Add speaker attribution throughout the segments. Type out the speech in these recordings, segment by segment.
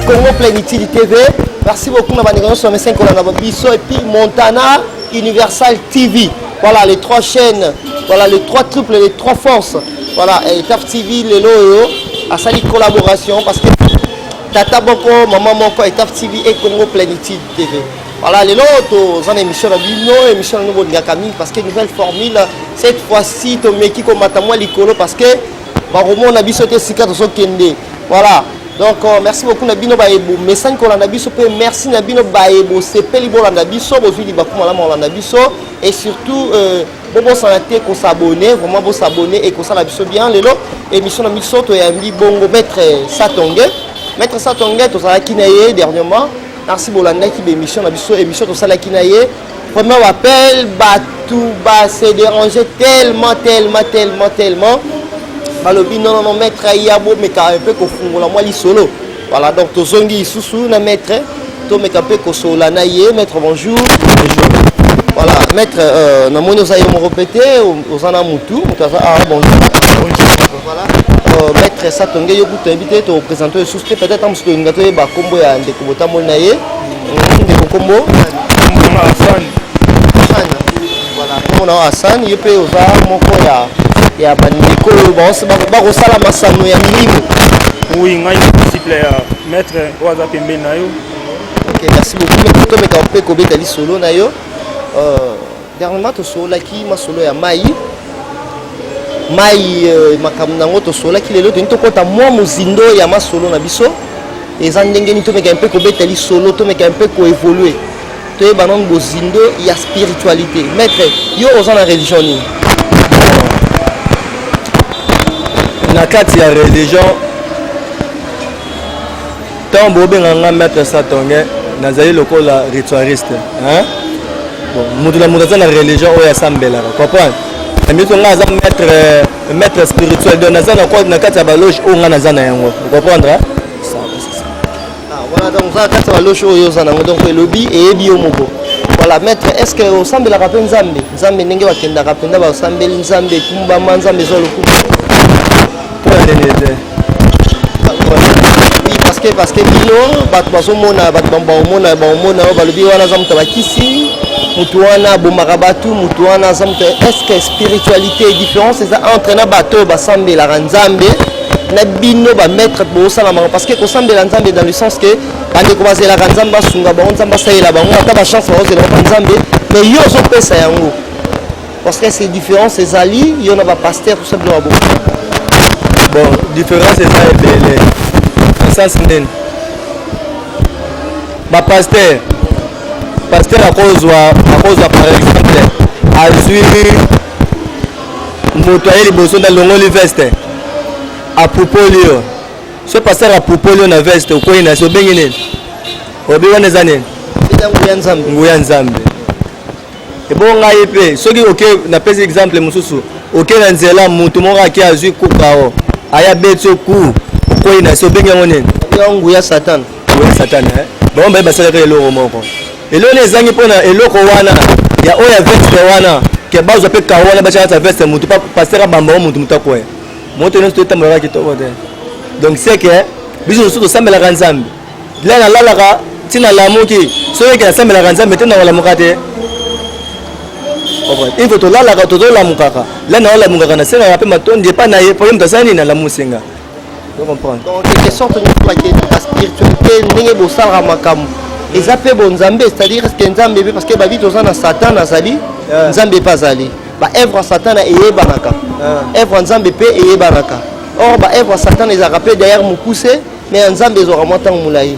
Speaker 1: Congo Plénitude TV. Merci beaucoup, Nabanigano sur mes 5 Bisso et puis Montana Universal TV. Voilà les 3 chaînes, voilà les 3 triples, les 3 forces. Voilà, et TAF TV, les loyo, à sa collaboration parce que Tata Boko, Maman Moko et TAF TV et Congo Plénitude TV. Voilà, les lotos, on a émission à Bino, émission à nouveau de Gakami parce que nouvelle formule, cette fois-ci, tu mets qui comme Matamwa Likolo parce que Baromo n'a bisoté Sika de Sokende. Voilà. Donc merci beaucoup Nabino Baebo. Message qu'on a biso merci Nabino Baebo. C'est Pelibo la Nabiso, Bozuli Bakuma la Nabiso et surtout bon santé qu'on s'abonner, vraiment bon s'abonner et qu'on s'abonne bien les lots. Émission de Misoto et Ami Bongo Maître Satongue. Maître Satongue, tout ça qui naïe dernièrement. Merci Bolanda qui émission Nabiso émission tout ça qui naïe. Premier appel, Batou, c'est dérangé tellement. Balobi non maître Yabo mais un peu ko fungola moi li solo. Voilà donc to zongi susu na maître to me kapé ko sola na ye maître bonjour. Voilà maître na moni ozayo mo répéter ozana mutu bonjour. Voilà maître Satongue yo kuto invité to présenter sous peut-être am sto ngato ba kombo ya ndeko botamol na ye ndeko kombo Hassan. Voilà on a Hassan yo pe oza moko ya bandeko bakosala masano ya milimo.
Speaker 2: Oui, ngai disciple ya maître oza pembeni na yo.
Speaker 1: Ok, merci beaucoup. To meka pe ko betali solo na yo. Dernièrement to solo ki masolo ya mai makamna ngoto solo ki lelo to kota mwa muzindo ya masolo na biso. Eza ndenge ni to meka pe ko betali solo to meka pe ko évoluer. To e banon bozindo ya spiritualité. Maître, yo oza na religion ni.
Speaker 3: Na kati ya religion tant bobenganga maître Satongue nazali lokola ritualiste hein bon mutu na religion oya sambela comprendre amito nga za maître spirituel donc nazana ko na kati ya baloge o nga nazana yango comprendre ça
Speaker 1: voilà donc ça kati ya baloge oyo zana donc lobby et bio moko voilà maître est-ce que au sambela rapé nzambe ndenge wakenda kapenda ba sambeli nzambe kumba manzambe zolo kumba. Oui, parce que bino bato bazomona bato bamona balobi wana za mutu bakisi mutu wana bomaka batu mutu wana za mutu est-ce que spiritualité et différence eza entre na bato basambelaka nzambe na bino bamettre bosalama parce que kosambela nzambe dans le sens que bandeko bazelaka nzambe basunga bango nzambe asalela bango ata bachance baozelaka nzambe mais yo ozopesa yango parce que c'est différence ezali yo na bapaster tout simplement babo.
Speaker 3: Bon, différence est ebele. Ça c'est nini. Ba pasteur akozwa par exemple azwi moto ayeli boso na longoli veste a propos ce pasteur a propos na veste okoyi na so bengi nini obi wana zane nguya nzambe ebo ngai pe soki oke na pesi exemple mususu oke na nzela mutu moko aki azwi kukao aya betso ku koyi na so bengi ngone
Speaker 1: yangu ya satan
Speaker 3: bon ba basala ke eloko moko elone ezangi pona eloko wana ya oya veste wana ke bazo pe kawana ba chata veste mutu pa passer bamba mutu mutakoya moto no to tamara ki to bote donc c'est que biso so to sambela kanzambe lana lalaka tina lamuki so yeke na sambela kanzambe tena wala mukate il faut to lalaka to la mukaka lana wala mukaka na senga pe matondi pa na ye problème tasani na la musinga.
Speaker 1: Donc en quelque sorte nous croyons que la spiritualité n'est pas ça makam. Et ça fait bon nzambe, c'est-à-dire que nzambe parce que babi to na satan azali, nzambe pas azali. Ba œuvre satan na eyebanaka. Œuvre nzambe pe eyebanaka. Or ba œuvre satan les a rappelé derrière mukuse mais nzambe ezora montant moulayi.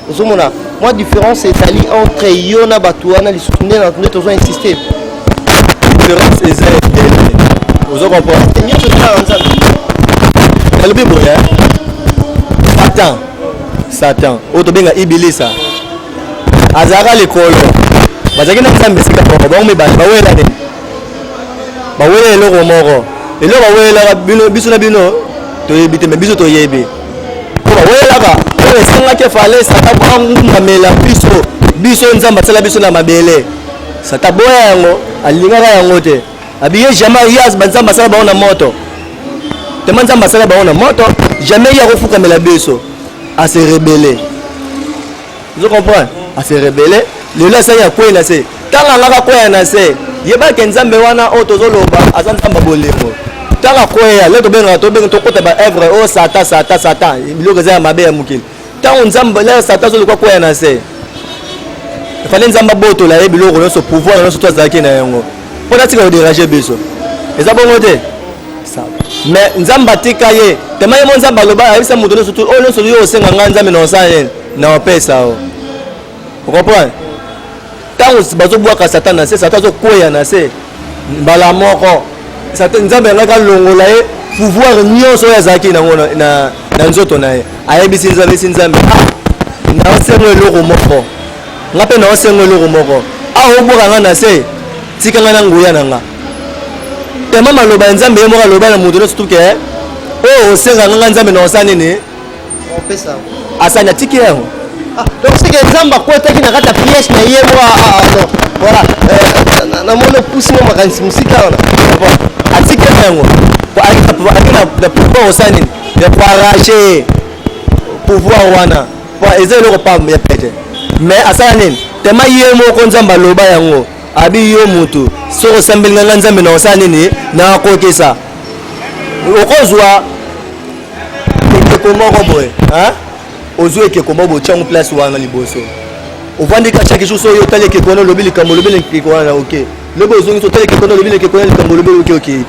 Speaker 1: Ozomona, moi différence est ali entre yona batuana li soutenir na nous toujours insister.
Speaker 3: Différence est vous comprenez.
Speaker 1: C'est mieux de faire nzambe.
Speaker 3: Le Bible Satan otobenga ibilisa azaka lekolo bazaki na nzambe sika poko ba umeba bawela ne bawela eloko moko eloko bawela bino biso na bino toyebi me biso toyebi ko bawela ka o esenga ke fale sata ba ngamela biso nzamba tsala biso na mabele sata boya yango alingaka yango te abiye jamais yas banzamba sala ba na moto Temanza mbasala baona moto jamais ya kofuka mela beso à se rebeller Vous comprenez? À se révéler. Le là, ça y a quoi là c'est. Tant qu'on a quoi là c'est. Il y a pas qu'un zambé wana autozoloba, azan tamba bolemo. Tant qu'on a quoi là, to benga to côté ba œuvre oh sata. Il y a que ça mabe ya mukil. Tant on zamba là sata zo quoi là c'est. Il fallait nzamba boto là et biloko no so pouvoir no so to zaki na yango. Pour na tika déranger biso. Et ça bon côté. Ça. Mais nzamba tika ye. Tellement mon nzamba loba ayisa muto no so to oh no so yo senga nzamba no sa na pesa o. Vous comprenez? Tant que bazo boaka Satan c'est Satan zo koya na c'est mbala moko Satan nzambe ngaka longola ye pouvoir nyonso ya zaki na nzoto na ye ayebisi nzambe na osengo eloko moko ngape na osengo eloko moko oboka nga na c'est tika nga na nguya na nga tema maloba nzambe ye moko loba na mutu no tuke osenga nga nzambe na osani ni
Speaker 1: opesa
Speaker 3: asanya tiki yango.
Speaker 1: Donc c'est que Zamba quoi qui n'a pas ta pièce mais hier moi voilà na mon pousse moi makanisi musika on
Speaker 3: atiki yango pour na pouvoir osani de arracher pouvoir wana pour ezelo ko pa ya pete mais asana nini tema hier moko Nzamba loba yango abi yo mutu soko sambeli nga Nzambe na osani ni na kokesa okozwa ko moko boy hein ozo ke kombo bo changu place wana liboso ovandi ka chaque jour so yo tale ke kono lobili kambo lobili ke kono OK lobo ozo so tale ke kono lobili ke kono kambo lobili OK il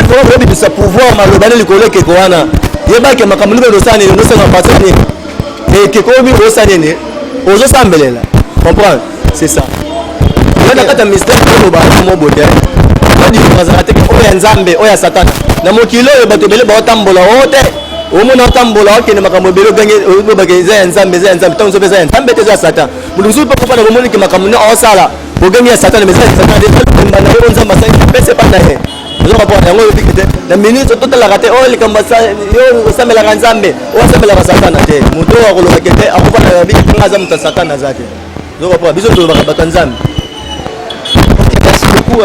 Speaker 3: faut rebi de sa pouvoir malobana likolo ke kono yeba ke makambo lobili osane no se na patani et ke ko bi osane ne ozo sambelela comprendre c'est ça na kata mystère ko ba mo bote di bazara te ko ya Nzambe o ya Satan na mokilo yo bato bele ba otambola ote omona otambola okende makambo belo gange obake za Nzambe tanzo pesa Nzambe te za Satan mudusu pa kufana bomoni ke makambo no osala bogangi ya Satan mais Satan de mbana yo Nzamba sa pesa pa na he zo ka bona yango yobikite na minute total raté o likamba sa yo osamela Nzambe o osamela ka Satan te muto wa koloba kete akufana ya bi ngaza muta Satan na zake zo ka bona biso to ba Nzambe.
Speaker 1: Merci beaucoup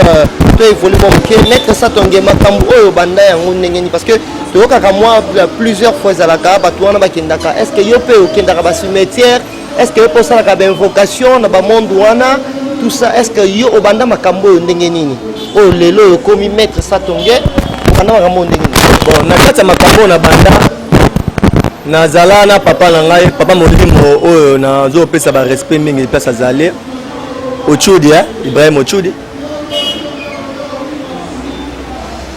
Speaker 1: toi évolue bon que mettre ça ton game makambo oyo banda yango ndengeni parce que toyoka moi plusieurs fois à la ka bato wana bakendaka est-ce que yo pe okendaka ba cimetière est-ce que yo posa la invocation na ba monde wana tout ça est-ce que yo obanda makambo oyo ndengeni ni o lelo yo komi mettre ça ton game obanda makambo ndengeni
Speaker 3: bon na kata makambo na banda na zala na papa na ngai papa molimo oyo na zo pesa ba respect mingi pesa zale Ochudi Ibrahim Ochudi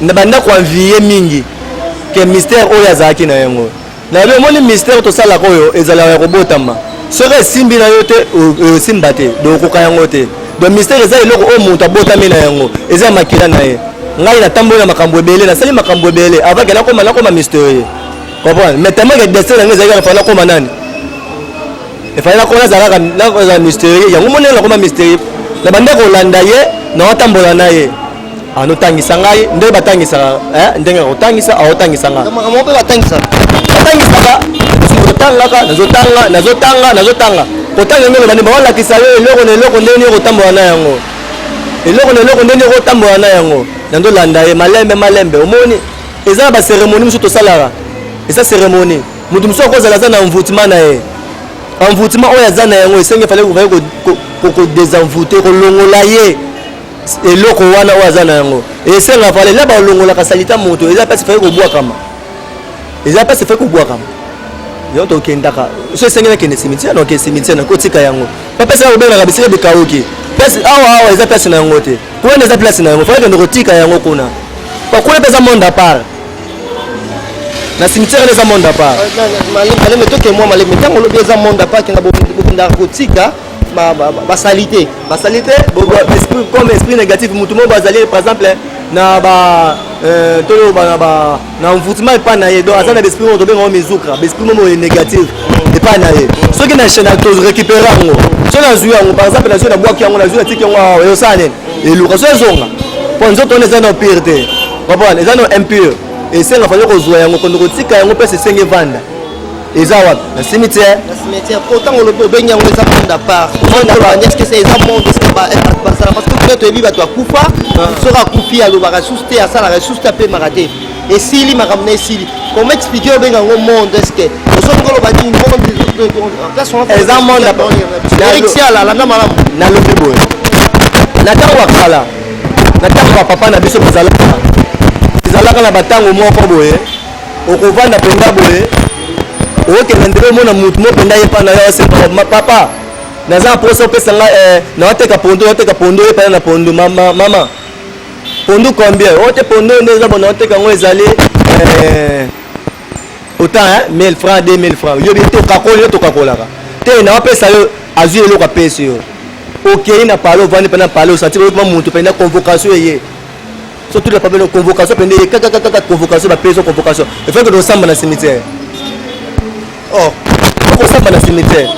Speaker 3: na banda ko envier mingi ke mystère oyo azaki na yango na le moni mystère to sala koyo ezala ya robotama sere simbi na yote simbate do ko kayango te do mystère ezali loko o mutu abotami na yango ezali makila na ye ngai na tambola makambo ebele na sali makambo ebele avaka na koma mystère comprendre mais tellement que destin na ngeza ka fana koma nani e fana ko nazala na ko za mystère yango moni na koma mystère na banda ko landa ye na watambola na ye anotangisa ngai nde batangisa ndenge otangisa aotangisa nga
Speaker 1: makambo pe batangisa
Speaker 3: nazotanga kotanga ngelo bani ba lakisa yo eloko ndeni kotambola na yango eloko ndeni kotambola na yango nando landa ye malembe omoni eza ba cérémonie musu to salara eza cérémonie mutu musu akozala za na envoûtement na ye envoûtement oyo aza na yango esenge fallait ko désenvoûter ko longola ye eloko wana oyo aza na yango esenga fale la balongolaka salita moto eza pasi fai kobwakama yo tokendaka so esengeli akende cimetière na okende cimetière na kotika yango papesa kobengaka bisika bikauki place awa eza place na yango te kuna eza place na yango fai kende kotika yango kuna pakuna mpe eza monde à part na cimetière eza monde à part
Speaker 1: maleme toke mwa maleme ntango olobi eza monde à part kenga bokendaka kotika basalité comme esprit négatif mutu mo bazali par exemple na ba tolo ba na envoûtement pas na ye donc azana esprit mo to benga mizukra esprit mo négatif et pas na ye ce qui na chaîne to récupérer ngo so na zuya ngo par exemple na zuya na boaki ngo na zuya tiki ngo yo sane et lu so zonga pour nzoto on est dans pire comprendre les gens impur et c'est la façon ko zuya ngo kondo tika yango pese senge vanda eza wapi na cimetière pourtant on le benga ngo eza monde à part est-ce que c'est un monde parce que peut-être ebi bato akufa sera kufi alobaka suste asala ressuste pe marate esili makamne esili comment expliquer au monde est-ce que
Speaker 3: papa na biso ezalaka na batango moko boye okovanda mpenza boye okende ndenge omona mutu mopenda ye mpa na yo asemba papa naza mposa opesa nga nawateka pondo ye pana na pondo mama pondo combien ote pondo nde eza bona oteka yango ezali autant 1000 francs 2000 francs yobi te okakola yo tokakolaka te nawapesa yo azwi eloko apesi yo okei na pale ovandi mpe na pale osatiri oyokoma mutu mpenza convocation eye surtout la problème de convocation pendant les convocation la paix convocation il faut que nous sommes dans le cimetière oh on sommes dans le cimetière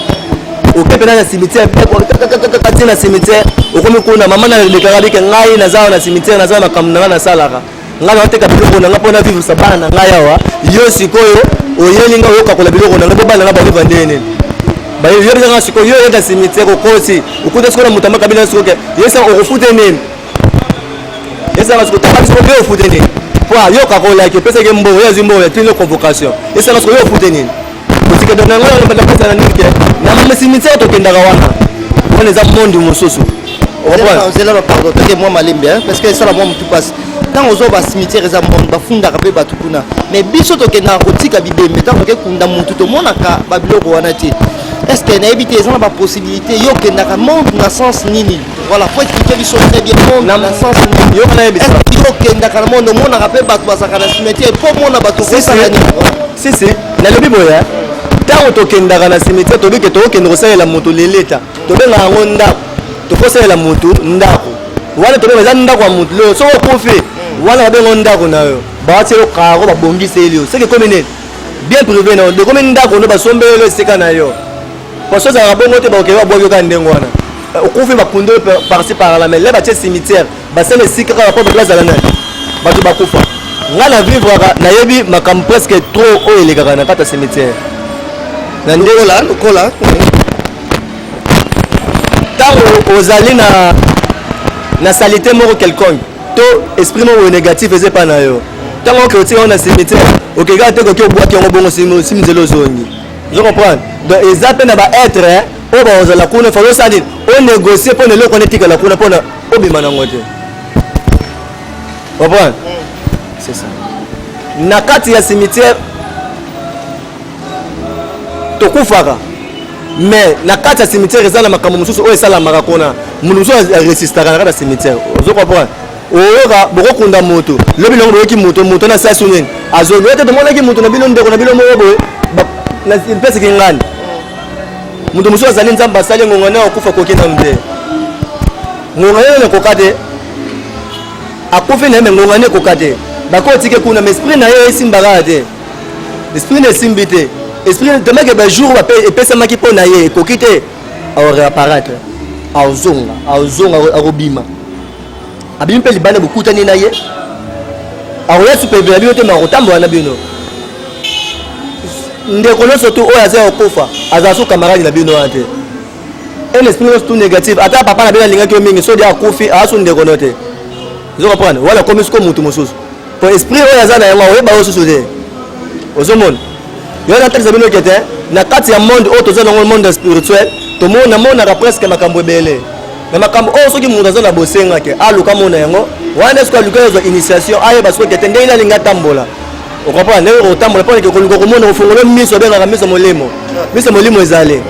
Speaker 3: au cap dans le cimetière dans le cimetière au comme qu'on a maman na déclaré que ngai na za na cimetière na za na kamna na salaka ngai na teka biloko na ngapona vivre sa bana ngai awa yo sikoyo oyelinga yoka kola biloko na ngabo bana na ba vivre ndene ba yo nga sikoyo yo dans le cimetière ko kosi ukuta sikoyo mutamba kabila sikoyo yesa okufute nini esa na sikoyo tabasi ko yo fute nini kwa yo ka kola ke pesa ke mbo ya zimbo ya tino convocation esa na sikoyo yo fute nini kutika dona ngala na pesa na nini ke na mama cimetière to kenda wana on les a monde mosusu
Speaker 1: c'est là pardon que moi malembe parce que ça la moi tout passe tant aux autres cimetière eza monde bafunda ka pe batukuna mais biso to kenda kotika bibembe tant que kunda mutu to monaka babiloko wana ti est-ce que na éviter ça la possibilité yo kenda ka monde na sens nini voilà faut expliquer biso très bien monde na sens nini yo na ebisa yo kenda ka monde monaka pe batu basaka na cimetière po mona batu ko sala nini
Speaker 3: si na lobi boya tant to kenda ka na cimetière to bike to kenda ko sala moto leleta to benga ngo ndako to ko sala moto ndako wala to benga ndako wa moto lo so ko fe wala benga ndako na yo ba ti lo karo ba bongisa elio c'est que comme bien privé na de comme ndako no ba sombelo seka na yo parce que ça bongo te ba ke ba boyo ka ndengo wana okufi bapundo par-ci par-là mais là ba tie cimetière ba c'est le sikra ba pas place à la ba to ba kufa ngala vivre na yebi makam presque trop o elegaka na kata cimetière na ndeko la lokola tango ozali na salité moko quelconque to esprit moko négatif eze pa na yo tango ke otika na cimetière okeka te ko ki obwaki yango bongo simzelo zongi je comprends donc eza pe na ba être o ba ozala kuna falo sadi o négocier pour ne le connaître que la kuna pour na obima na ngote comprends c'est ça na kati ya cimetière to kufaka mais na kati ya cimetière eza na makambo mosusu oyo esalamaka kuna mundu mosusu aresistaka na kati ya cimetière ozo comprendre oyoka bokokunda moto lobi longo boyoki moto na sasu nini azoli ete tomonaki moto na bino ndeko na bino moko boye pesiki ngani moto mosusu azali nzambe asali ngonga na okufa kokenda nde ngonga nene ekoka te akufi na ye me ngonga nene ekoka te bakotike kuna mais esprit na ye esimbaka te esprit na esimbi te esprit tomeke bajour epesamaki mpo na ye ekoki te aoreapparaître aozonga akobima abimi mpe libanda bokutani na ye akoya supervela bino te ma akotambola na bino ndeko nyonso tu oyo aza kokufa azala so camarade na bino wana te un esprit nyonso tu négative ata papa na bino alingaki yo mingi sodi akufi aza so ndeko no te ozo comprendre wala akomi siko mutu mosusu po esprit oyo aza na yango oyeba yo susu te ozomona yo natalisa bino ke te na kati ya monde oyo toza nango monde spirituel tomonaka presque makambo ebele mais makambo oyo soki moto aza na bosenga ke aluka mona yango wana soki aluka yozwa initiation ayeba soki kete ndenge nalingi atambola okomprendre ndenge otambola mpo neke koluka komona ofungolo miso obengaka miso molimo ezali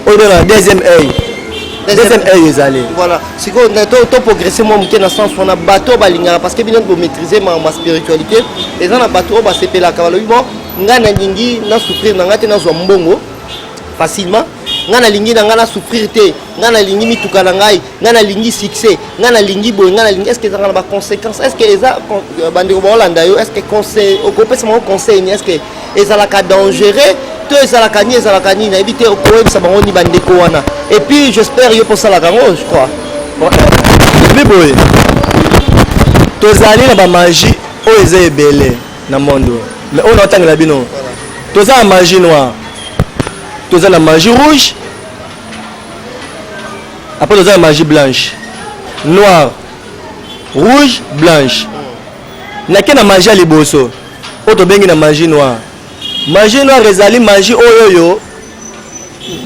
Speaker 3: oyo bengaka deuxième œil ezali
Speaker 1: voilà sikoyo to progresser mwa moke na sens wana bato balingaka parce que bino bomaîtriser ma spiritualité eza na bato oyo basepelaka balobi bon ngai nalingi nasouffrir na ngai te nazwa mbongo facilement ngai nalingi na ngai nasouffrir te ngai nalingi mituka na ngai ngai nalingi succès ngai nalingi boye ngai nalingi est ce que ezanga na baconséquence est ce que eza bandeko baolanda yo est ce que conseil okopesa bango conseil ni est ce que ezalaka dangereux to ezalaka ni nayebi te okoyebisa bango ni bandeko wana et puis j'espère yo posalaka yango je crois
Speaker 3: epi boye tozali na bamagie oyo eza ebele na monde mais oyo naotangela bino toza na magie noire toza na magie rouge après toza na magie blanche noire rouge blanche nake na magie ya liboso oto bengi na magie noire. Magie noire ezali magie oyo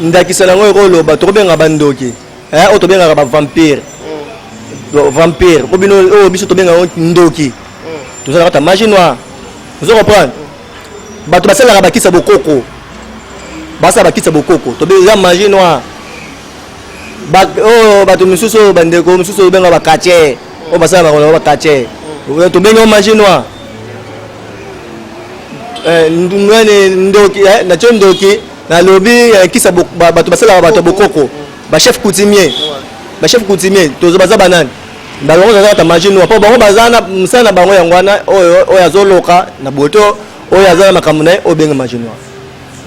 Speaker 3: ndakisa nango ekoloba tobenga bandoki. Oto benga ba vampire. Vampire. Obino oyo biso tobenga ndoki. Tozala kata magie noire. Vous comprenez? Bato basala bakisa bokoko. Basa bakisa bokoko. Tobenga magie noire. Bato misusu bandeko misusu benga bakache. O basala ba kache. Tobenga magie noire. Ndoki na chondoki na lobby kisa bato basala bato bokoko. Ba chef coutumier. Ba chef coutumier tozo baza banane. Balongo za ta magie noire. Po bango bazana msana bango yangwana oyo azoloka na boto oyo azana makamuna obenga magie noire.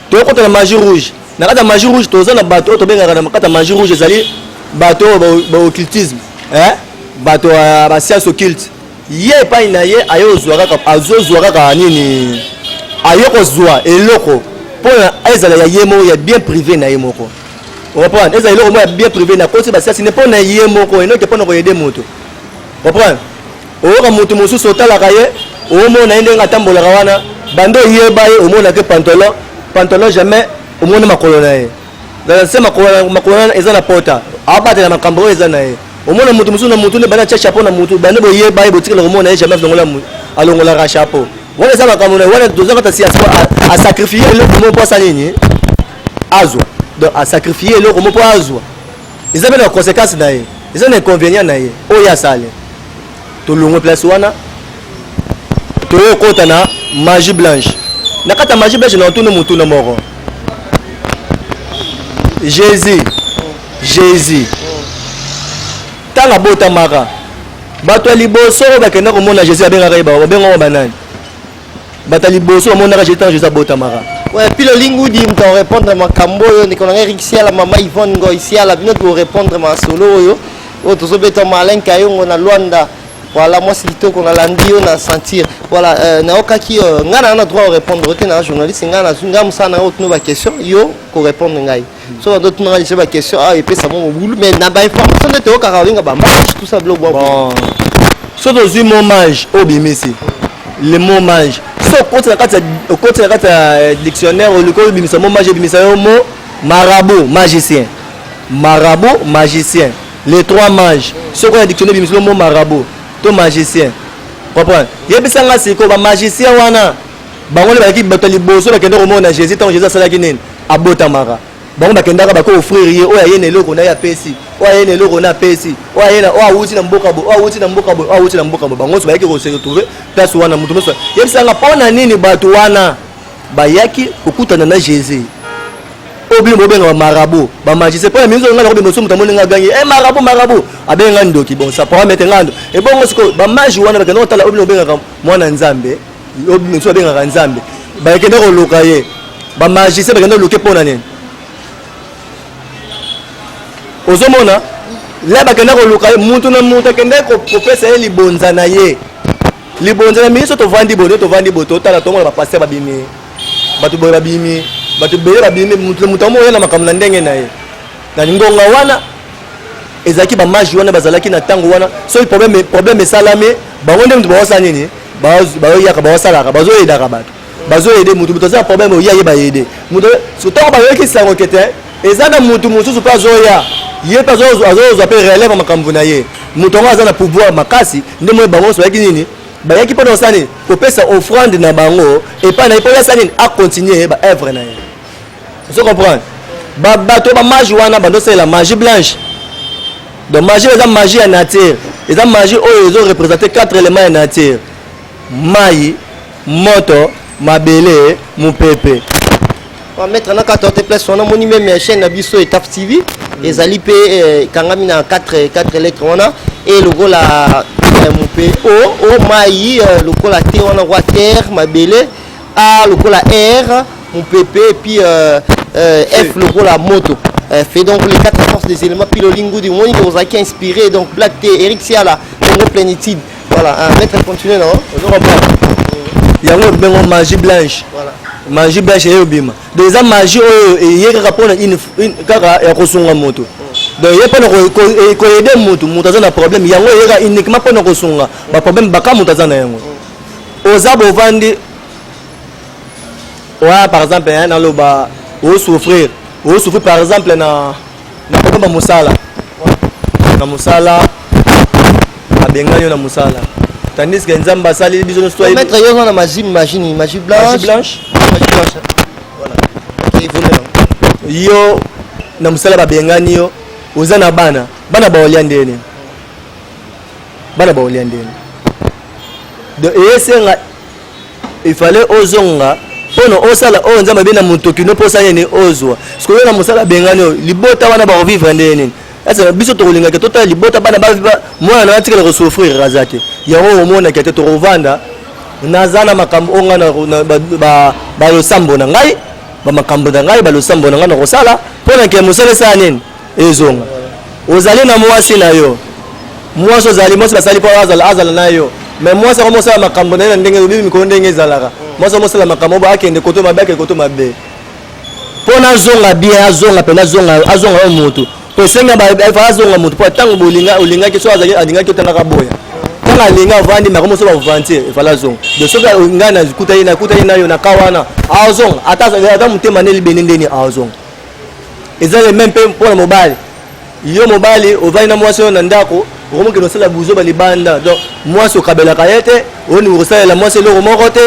Speaker 3: To kota na magie rouge. Na kata magie rouge toza na bato to benga na kata magie rouge ezali bato ba occultisme. Bato ba science occulte. Ye pa ina ye ayozwa kaka azozwa kaka nini ayoko zwa eloko pona ezala ya yemo ya bien privé na yemoko. On reprend ezala eloko mo ya bien privé na koti ba science ne pona yemoko eno ke pona ko aider moto. On reprend oka moto mosusu otalaka ye omona ende ngatambola wana bando yeba ye omona ke pantalon jamais omona makolo na ye. Dans ce makolo eza na pota abata na makambo eza na ye. Omona mutu musu na mutu ne bana cha chapeau na mutu bana boye baye botikela omona jamais longola alongola ra chapeau. Wala za makamuna wala dozanga ta siasa a sacrifier le comment pour ça nini azwa. Donc a sacrifier le comment pour azwa. Ils avaient des conséquences na ye. Ils ont des inconvénients na ye. Oya sale. To longo place wana. To kota na magie blanche. Na kata magie blanche na tunu mutu na moko. Jésus. Tanga bota maka bato liboso bakenda komona Jésus abenga ba benga banane bato liboso omona Jésus bota maka
Speaker 1: ouais puis le lingudi me répondre makambo yo ndiko na Rixia la mama Yvonne ngo ici à la vino pour répondre ma solo yo otozo beto malin kayongo na Luanda voilà moi c'est litoko na landi yo na sentir voilà na okaki ngana na droit répondre te na journaliste ngana ngam sana otno ba question yo ko répondre ngai so d'autres non j'ai ba question et puis ça mon boulot mais na ba information de to karalinga ba tout ça blog
Speaker 3: bon so dans un hommage au bimisi le mot mage so côté la dictionnaire le code bimisa mot mage bimisa yo mot marabout magicien les trois mages so quoi dictionnaire bimisa le mot marabout to magicien comprendre yebisa nga siko ba magicien wana bango le baki bato liboso bakenda komona Jésus tant Jésus asalaki nini abota mara bango bakendaka bako offrir ye oya yene eloko na ya pesi oya yene eloko na pesi oya yena oya wuti na mboka bo bango so bayaki ko se retrouver place wana mutu moso yebisa nga pona nini bato wana bayaki kokutana na Jésus obi mobenga marabout ba magicien pona minzo nga na ko moso mutamoni nga gangi marabout abenga ndoki bon ça pourra mettre ngando et bon siko ba magi wana bakenda otala obi mobenga mwana nzambe obi moso abenga nzambe bakenda ko loka ye ba magicien bakenda loke pona nini ozomona la bakenda ko loka ye mutu na mutu akenda ko pesa ye libonza na ye libonza na miso to vandi boto tala tongo ba passer babimi batu boye babimi batu beye babimi mutu mo yana makamla ndenge na ye na ngonga wana ezaki ba magi wana bazalaki na tango wana so problème salame bango ndenge mutu bawasa nini bazo yaka bawasalaka bazo yedaka bato bazo yede mutu za problème oya ye ba yede mutu so tango ba yoki sango kete ezana mutu mususu pa zoya ye pa zo pe relève makamvu na ye mutu ngo azana pouvoir makasi ndemo bango so yaki nini bayaki pona osani kopesa offrande na bango et pas na ipola sani a continuer ba œuvre na ye vous comprenez bato ba magie wana bando c'est la magie blanche donc magie c'est la magie en nature et la magie oyo ils ont représenté 4 éléments en nature mai moto mabele mupepe
Speaker 1: on va mettre na 14 place on a moni même chaîne na biso Étape TV les alipé kangami na 4 lettres wana et le gros la mupe o mai le gros la T wana water mabele a le gros la R mupepe et puis F le gros la moto fait donc les 4 forces des éléments puis le lingo du monde qui a inspiré donc Black T Eric Siala Congo Plénitude voilà mettre continuer non il y a une bonne magie blanche voilà magie blanche et obima des magie et kaka pona une kaka ya kosunga moto donc il y a pas ko aider moto azana problème yango yeka uniquement pona kosunga ba problème baka moto azana yango ozabo vandi
Speaker 3: ouais par exemple dans le bas au souffrir par exemple na problème musala na musala abengani na musala tandis que nzamba sali biso no soit
Speaker 1: mettre yo na magie blanche voilà OK évolue
Speaker 3: yo na musala babengani yo oza na bana baolia ndene de esenga il fallait ozonga pono osala o nzamba bena mutoki no posa yene ozwa sikoyo na musala bengani libota wana ba vivre ndene asa biso to kolinga ke tota libota bana ba mwana na tikela ko souffrir razate yango omona ke to rovanda nazana makambo onga na ba lo sambo na ngai ba makambo na ngai ba lo sambo na ngai na kosala pona ke musala sa nini ezonga ozali na mwasi na yo mwasi ozali mwasi basali po azala na yo mais mwasi ko mosala makambo na ndenge bibi mikolo ndenge ezalaka mwasi mosala makambo ba akende koto mabe ke koto mabe pona zonga bien azonga pena azonga o mutu to senga ba azonga mutu po tango bolinga ke so azali adinga ke tanga boya tanga linga vandi na ko mosala vantir fala zonga de so ngana kuta ina yo na kawana azonga ata mutema ne libene ndeni azonga ezale même pe pona mobile yo mobile ovani na mwasi na ndako okomoke nosala buzo balibanda donc mwasi okabelaka ye te oni okosalela mwasi eloko moko te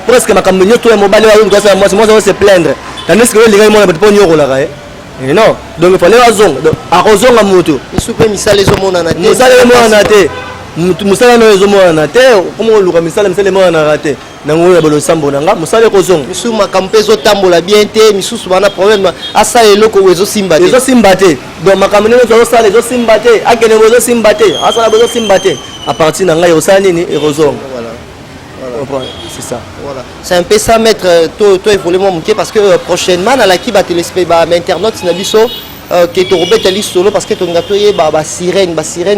Speaker 3: presque makambo nyonso ya mobali oyo okosala mwasi ose plaindre tandis que olingai mona bato mpo nyokolaka ye non donc fale azonga akozonga moto
Speaker 1: misupe misala ezomonana te
Speaker 3: musala no ezomonana te komo oluka misala emonanaka te nango oyo balo sambo nanga musala ekozonga
Speaker 1: misusu makambo mpe ezotambola bien te misusu bana problème asala eloko oyo ezosimba te
Speaker 3: donc makambo nini ezosala ezosimba te akende bo ezosimba te asala bo ezosimba te à partir na ngai osala nini ekozonga voilà c'est ça
Speaker 1: voilà c'est un peu ça maître to évoluer moi moké parce que prochainement na la ki ba téléspect ba internautes na biso que to robeta li solo parce que to ngato ye ba sirène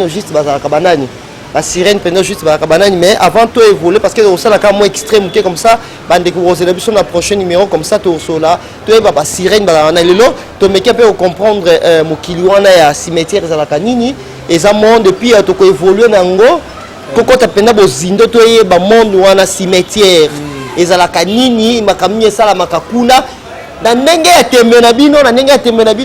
Speaker 1: juste ba kabanani la sirène pendant juste ba kabanani mais avant to évoluer parce que ça la moins extrême comme ça ba découvrir la biso na prochain numéro comme ça to sola to ba sirène ba na lelo to meke peut comprendre mokili wana ya cimetière za la kanini et ça monde depuis to ko évoluer nango koko ta penda bozindo to ye ba monde wana cimetière ezalaka nini makamie sala makakuna na ndenge ya tembe na bino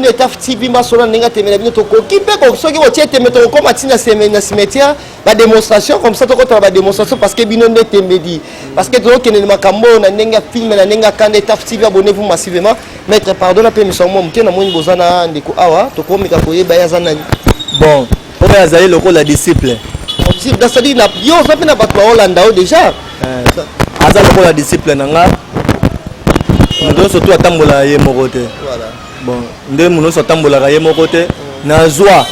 Speaker 1: etaf TV masolo ndenge ya tembe na bino tokoki pe ko soki otie tembe to ko matina na cimetière ba démonstration comme ça to ko ba démonstration parce que bino ndé tembe di parce que to kene makambo na ndenge ya film na ndenge ya kande etaf TV abonnez-vous massivement maître pardon na pe misomo mke na moni bozana ndeko awa to ko mika koyeba ya zana
Speaker 3: bon on a zali loko la disciple
Speaker 1: c'est-à-dire na yo ça pe na bato ba Hollanda déjà
Speaker 3: aza loko la disciple nanga muno surtout atambola ye moko te bon nde muno so atambolaka ye moko te nazwa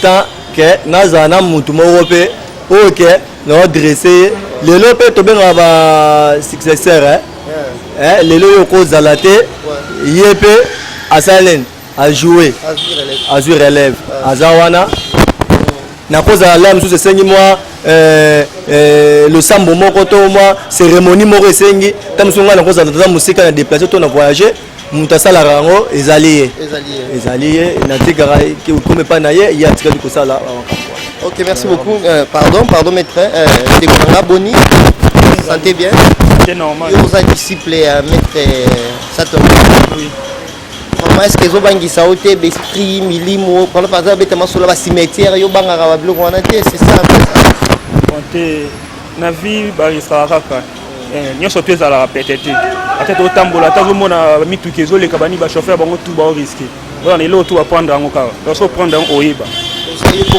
Speaker 3: tant que nazala na mutu moko mpe oyo ke naodresse lelo mpe tobengaka ba successeur lelo oyo kozala te ye mpe asala nini ajoue azwi relève aza wana nakozala la mosusu esengi mwa losambo moko to mwa cérémonie moko esengi ta mosusu ngai nakozala toza mosika na déplacer to na voyager moto asalaka yango ezali ye natikaka komi epai na ye ye atikali kosala.
Speaker 1: Ok, merci beaucoup. Pardon maître. Découvrir Boni, sentez bien.
Speaker 2: C'est normal.
Speaker 1: Vous êtes disciple maître Sato. Oui. Comment est-ce que vous avez sauté l'esprit, milimo, par exemple, sur le cimetière, vous avez c'est ça.
Speaker 2: Na vie barisa kaka nyonso to ezala peut-être peut-être otambola tazomona mituki ezoleka bani ba chauffeur bango tout ba risqué voilà lelo to apprendre yango kaka donc prendre yango oyeba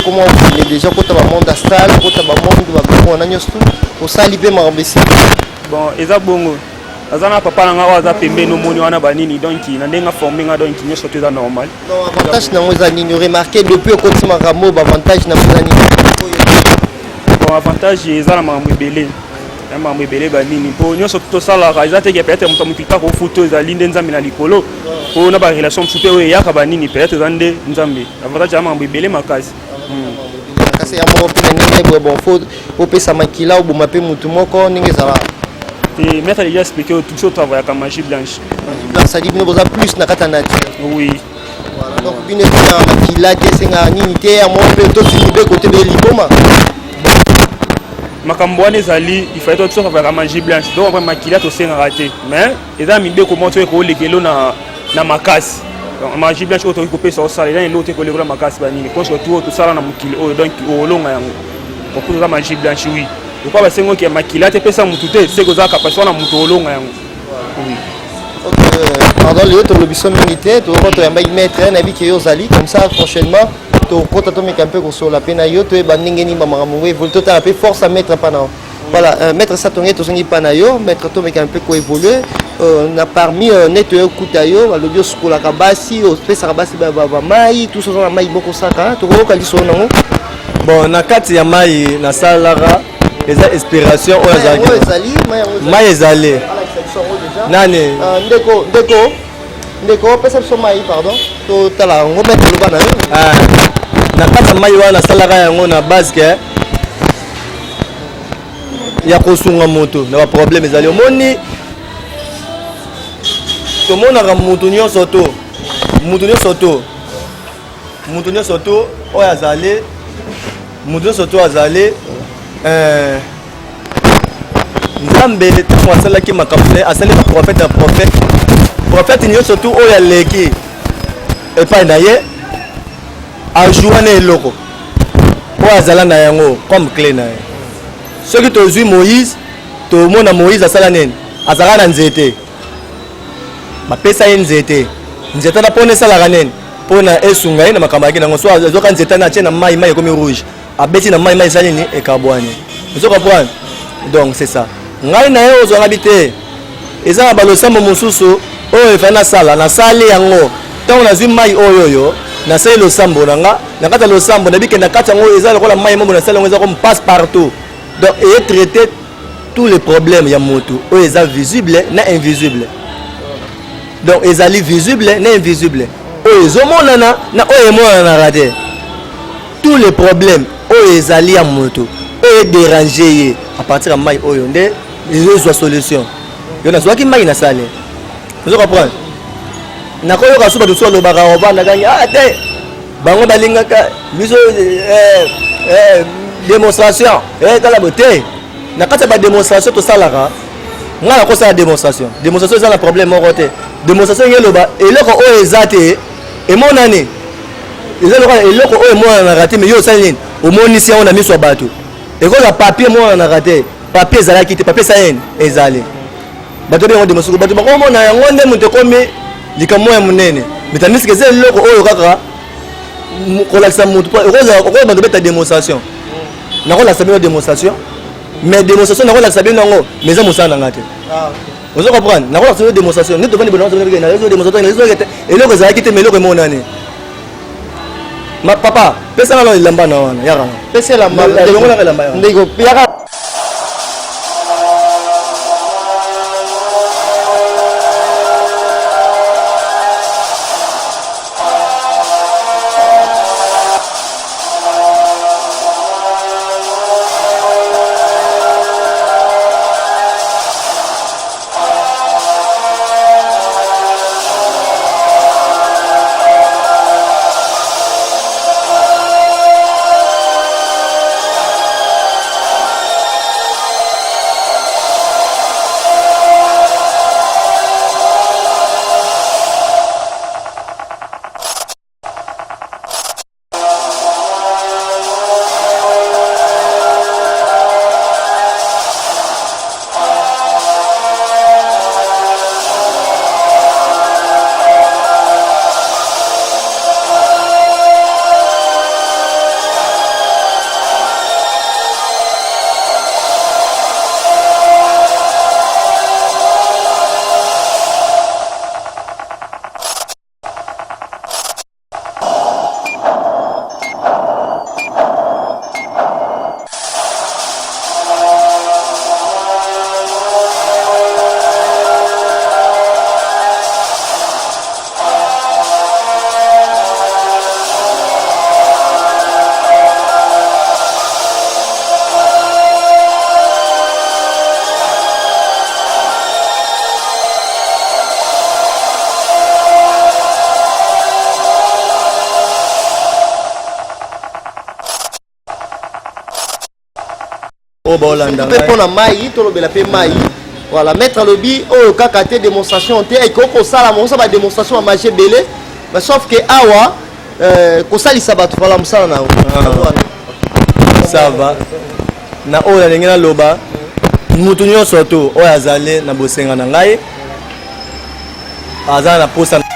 Speaker 1: comment on est déjà côté ba monde astral côté ba monde ba bongo na nyonso to osali be marambesi
Speaker 2: bon eza bongo azana papa nanga waza pembeni omoni wana banini donc na ndenga formé nga donc nyonso to eza normal
Speaker 1: donc avantage na moi nini remarqué depuis côté maramo ba avantage na moi nini
Speaker 2: bon avantage ezala makambo ebele makambo ebele banini mpo nyonso tosalaka eza teke peut-être moto mokilika kofuto ezali nde nzambe na likolo mpo na barelation mosusu mpe oyo eyaka banini peut-être eza nde nzambe avantage ya makambo ebele makasi
Speaker 1: kasi ya moko mpe na ndenge boye bon fo opesa makila oboma mpe motu moko ndenge ezala
Speaker 2: te maître déjà expliqué tout ça travaillaka magie blanche
Speaker 1: ça dit bino boza plus na kata nature
Speaker 2: oui
Speaker 1: donc bino na makila te senga nini te ya moko mpe tosili be kote be liboma
Speaker 2: makambo wana ezali il fallait tosoka vers magie blanche donc après makila tosengaka te mais eza mibeko mo toyeka olekelo na makasi magie blanche oyo tokoki kopesa osala eza elo te kolekola makasi banini pense que tout tosala na mokili oyo donc olonga yango okoki oza magie blanche oui okwa basengoki ya makila te epesa motu te seke oza kapasi wana motu olonga yango oui.
Speaker 1: Pardon, les autres lobby sont militaires, tu vas te mettre un avis qui est aux alliés, comme ça prochainement, tu vas te mettre un peu sur la peine à yo, tu vas bandingeni mamaramoué, vous te un peu force à mettre pas non. Voilà, mettre ça ton état songi panayo, mettre ton mec un peu quoi évoluer. On a parmi net kutayo, le bio school à Kabasi, au space à Kabasi baba mai, tout ça dans la mai beaucoup ça quand tu vois quali son non.
Speaker 3: Bon, na kati ya mai na salara, les inspirations au azali. Mai ezali. Nani ndeko pesa biso mai pardon totala ngo mettre loba na yo na kati mai wana salaka yango na base ke ya kosunga moto na ba problème ezali omoni tomonaka moto nyonso to oyo azali moto nyonso to azali Nzambe ntango asalaki makambo ne asali baprofete na prophète nyonso tu oyo aleki epai na ye ajouwa na eloko oyo azala na yango comme clé na ye soki tozwi Moïse tomona Moïse asala nini azalaka na nzete bapesa ye nzete wana mpona esalaka nini mpona esunga ye na makambo yaki nango so azoka nzete na atie na mai ekomi rouge abeti na mai esala nini ekabwani ozo comprendre donc c'est ça ngai na ye ozwanga bite eza na balosambo mosusu oyo efai nasali yango ntango nazwi mai oyoyo nasali losambo nanga na kati ya losambo nabike na kati yango eza lokola mai mombo nasali yango eza comme passe partout donc etraité tous les problèmes ya moto oyo eza visible na invisible donc ezali visible na invisible oyo ezomonana na oyo emonanaka te tous les problèmes oyo ezali ya moto oyo déranger ye à partir ya mai oyo nde ezozwa solution yo nazwaki mai nasali ozo comprendre nakoyoka so bato so alobaka obandakaki te bango balingaka biso démonstration tala bote na kati ya badémonstration tosalaka ngai nakosala démonstration eza na problème moko te démonstration nge eloba eloko oyo eza te emonani eza lokola eloko oyo emonanaka te mais yo osali nini omonisi yango na miso ya bato ekoza papier emonanaka te papier ezalaki te papier sayeni ezali bato bengo démonstration bato bakomona yango nde moto ekomi likambo ya monene metandisike eza eloko oyo kaka kolakisa moto okoya bato beta démonstration nakolakisa bino démonstration mais démonstration nakolakisa bino yango mais eza mosala nanga te ozo comprendre nakolakisa bino démonstration nde tofandi bino démonstration eloko ezalaki te mais eloko emonani papa pesa nalo elamba na wana yaka
Speaker 1: pesa elamba ndeko yaka
Speaker 3: oh baolanda
Speaker 1: peut prendre mai to lobela pe mai voilà mettre le bi oh kaka te démonstration te et ko sala mo ça ba démonstration à manger belé mais sauf que awa ko sali sabatu voilà musala na
Speaker 3: ça va na oyo ndenge na loba mutu nyonso to oyo azali na bosenga na ngai azala na posa